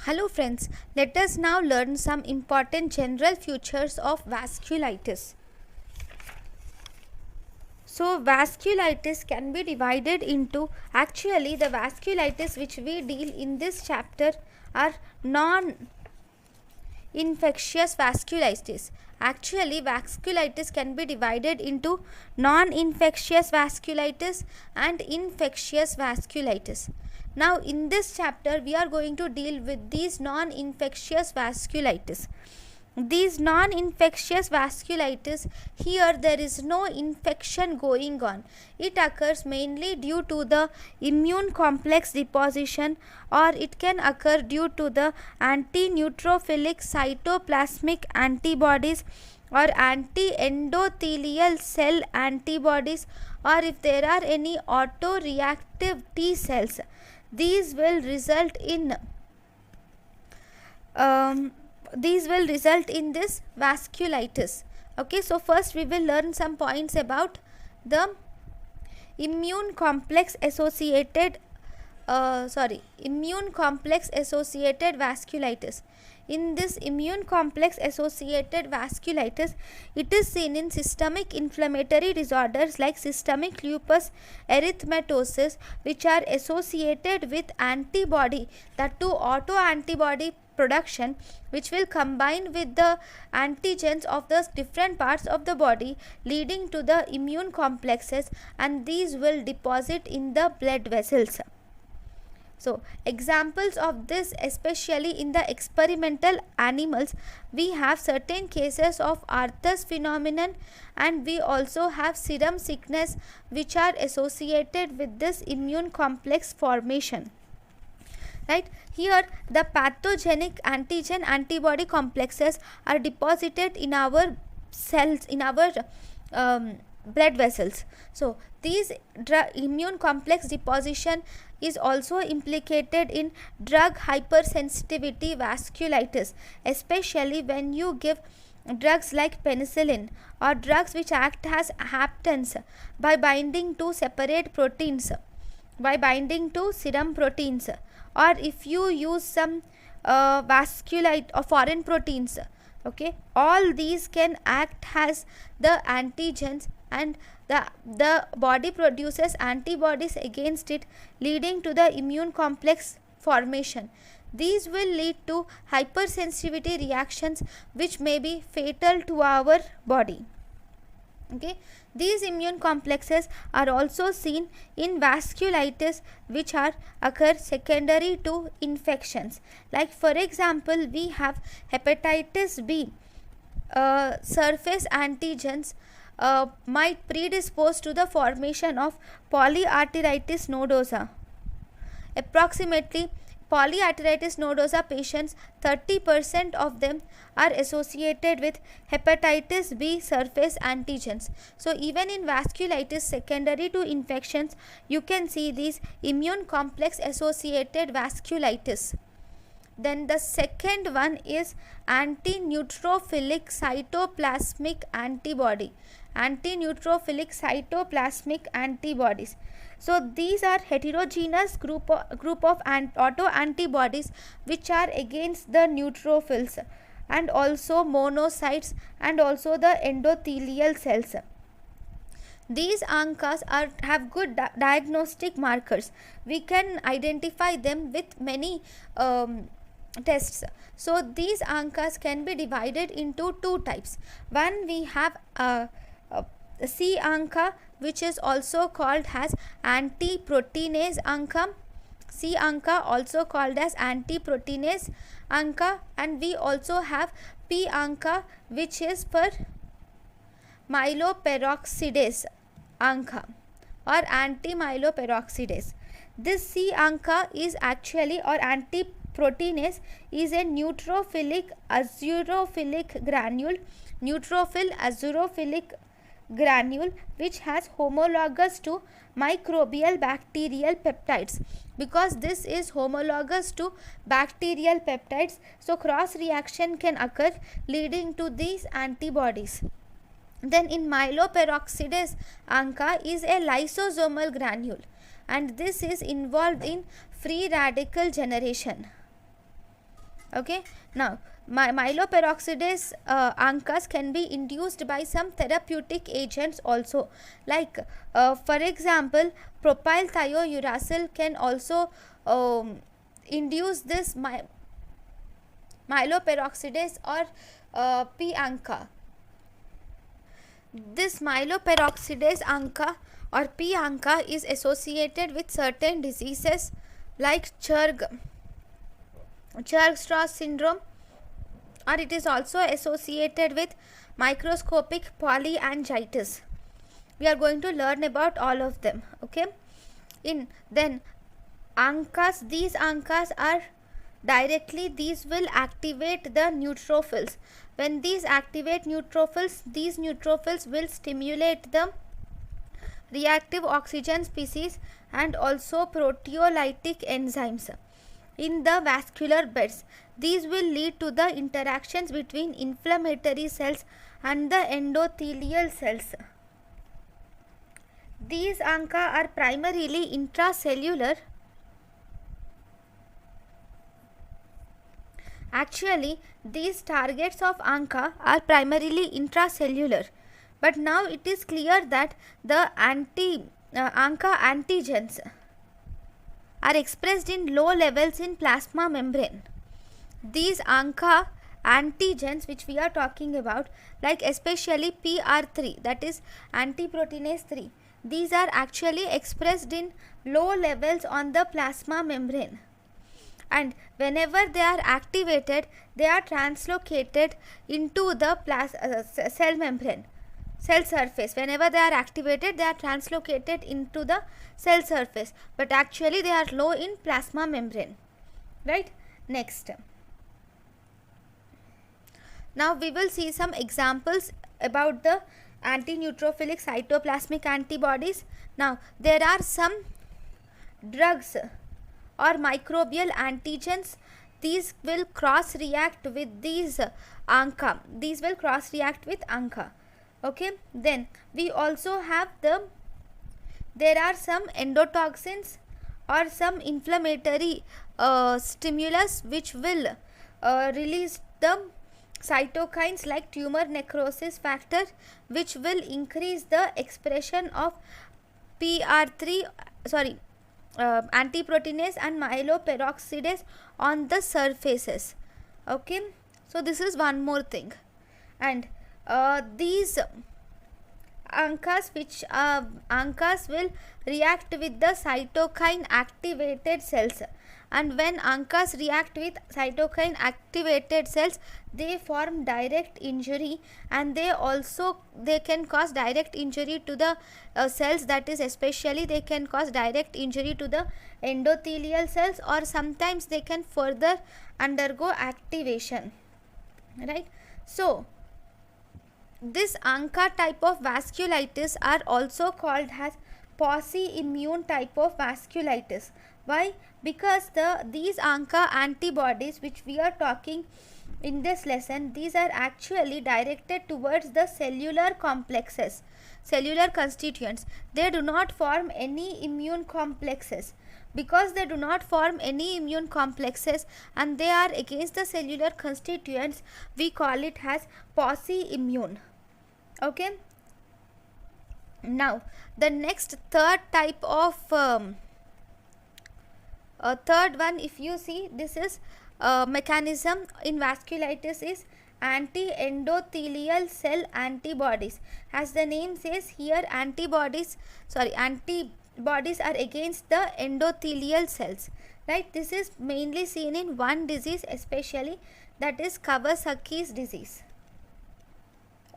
Hello friends, let us now learn some important general features of vasculitis. So vasculitis can be divided into, actually the vasculitis which we deal in this chapter are non-infectious vasculitis. Actually vasculitis can be divided into non-infectious vasculitis and infectious vasculitis. Now in this chapter we are going to deal with these non-infectious vasculitis. These non-infectious vasculitis, here there is no infection going on. It occurs mainly due to the immune complex deposition, or it can occur due to the anti-neutrophilic cytoplasmic antibodies or anti-endothelial cell antibodies, or if there are any autoreactive T cells. These will result in this vasculitis. Okay, so first we will learn some points about the immune complex associated vasculitis. In this immune complex associated vasculitis, it is seen in systemic inflammatory disorders like systemic lupus erythematosus, which are associated with antibody, that too autoantibody production, which will combine with the antigens of the different parts of the body, leading to the immune complexes, and these will deposit in the blood vessels. So examples of this, especially in the experimental animals, we have certain cases of Arthur's phenomenon, and we also have serum sickness, which are associated with this immune complex formation. Right, here the pathogenic antigen antibody complexes are deposited in our cells, in our blood vessels. So these immune complex deposition is also implicated in drug hypersensitivity vasculitis, especially when you give drugs like penicillin or drugs which act as haptens by binding to separate proteins, by binding to serum proteins, or if you use some vasculite or foreign proteins. Okay, all these can act as the antigens, and the body produces antibodies against it, leading to the immune complex formation. These will lead to hypersensitivity reactions which may be fatal to our body. Okay, these immune complexes are also seen in vasculitis, which are occur secondary to infections. Like for example, we have hepatitis B. Surface antigens might predispose to the formation of polyarteritis nodosa. Approximately polyarteritis nodosa patients, 30% of them are associated with hepatitis B surface antigens. So even in vasculitis secondary to infections, you can see these immune complex associated vasculitis. Then the second one is anti-neutrophilic cytoplasmic antibody. Anti-neutrophilic cytoplasmic antibodies. So these are heterogeneous group of autoantibodies which are against the neutrophils and also monocytes and also the endothelial cells. These ANCAs have good diagnostic markers. We can identify them with many tests. So these ANCAs can be divided into two types. One, we have C ANCA, which is also called as anti-proteinase ANCA. C ANCA also called as anti-proteinase ANCA, and we also have P ANCA, which is for myeloperoxidase ANCA or anti-myeloperoxidase. This C ANCA is actually, or anti-proteinase, is a neutrophilic azurophilic granule, which has homologous to microbial bacterial peptides. Because this is homologous to bacterial peptides, so cross reaction can occur, leading to these antibodies. Then in myeloperoxidase ANCA is a lysosomal granule, and this is involved in free radical generation. Okay, now myeloperoxidase ANCAs can be induced by some therapeutic agents also, like for example propyl thiouracil can also induce this myeloperoxidase or p-ANCA. This myeloperoxidase ANCA or p-ANCA is associated with certain diseases like Churg-Strauss syndrome, or it is also associated with microscopic polyangiitis. We are going to learn about all of them. Okay, then ANCAs, these ANCAs are these will activate the neutrophils. When these activate neutrophils, these neutrophils will stimulate the reactive oxygen species and also proteolytic enzymes in the vascular beds. These will lead to the interactions between inflammatory cells and the endothelial cells. These ANCA are primarily intracellular. Actually, these targets of ANCA are primarily intracellular, but now it is clear that the ANCA antigens are expressed in low levels in plasma membrane. These ANCA antigens which we are talking about, like especially PR3, that is antiproteinase 3, these are actually expressed in low levels on the plasma membrane, and whenever they are activated, they are translocated into the cell membrane, cell surface. Whenever they are activated, they are translocated into the cell surface, but actually they are low in plasma membrane, right? Next, now we will see some examples about the anti-neutrophilic cytoplasmic antibodies. Now there are some drugs or microbial antigens. These will cross react with these ANCA. These will cross react with ANCA. Okay, then we also have there are some endotoxins or some inflammatory stimulus which will release the cytokines like tumor necrosis factor, which will increase the expression of antiproteinase and myeloperoxidase on the surfaces. Okay, so this is one more thing. And these ANCAs will react with the cytokine activated cells, and when ANCAs react with cytokine activated cells, they form direct injury, and they can cause direct injury to the cells, that is especially they can cause direct injury to the endothelial cells, or sometimes they can further undergo activation, right? So this ANCA type of vasculitis are also called as pauci-immune type of vasculitis. Why? Because these ANCA antibodies which we are talking in this lesson, these are actually directed towards the cellular complexes, cellular constituents. They do not form any immune complexes. Because they do not form any immune complexes and they are against the cellular constituents, we call it as pauci-immune. Okay, now the next third type of third one, if you see, this is mechanism in vasculitis is anti-endothelial cell antibodies. As the name says here, antibodies are against the endothelial cells, right? This is mainly seen in one disease especially, that is Kawasaki's disease.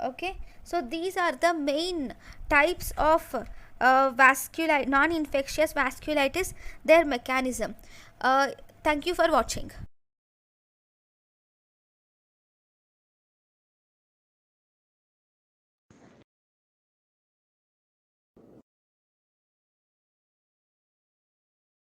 Okay, so these are the main types of non-infectious vasculitis, their mechanism. Thank you for watching.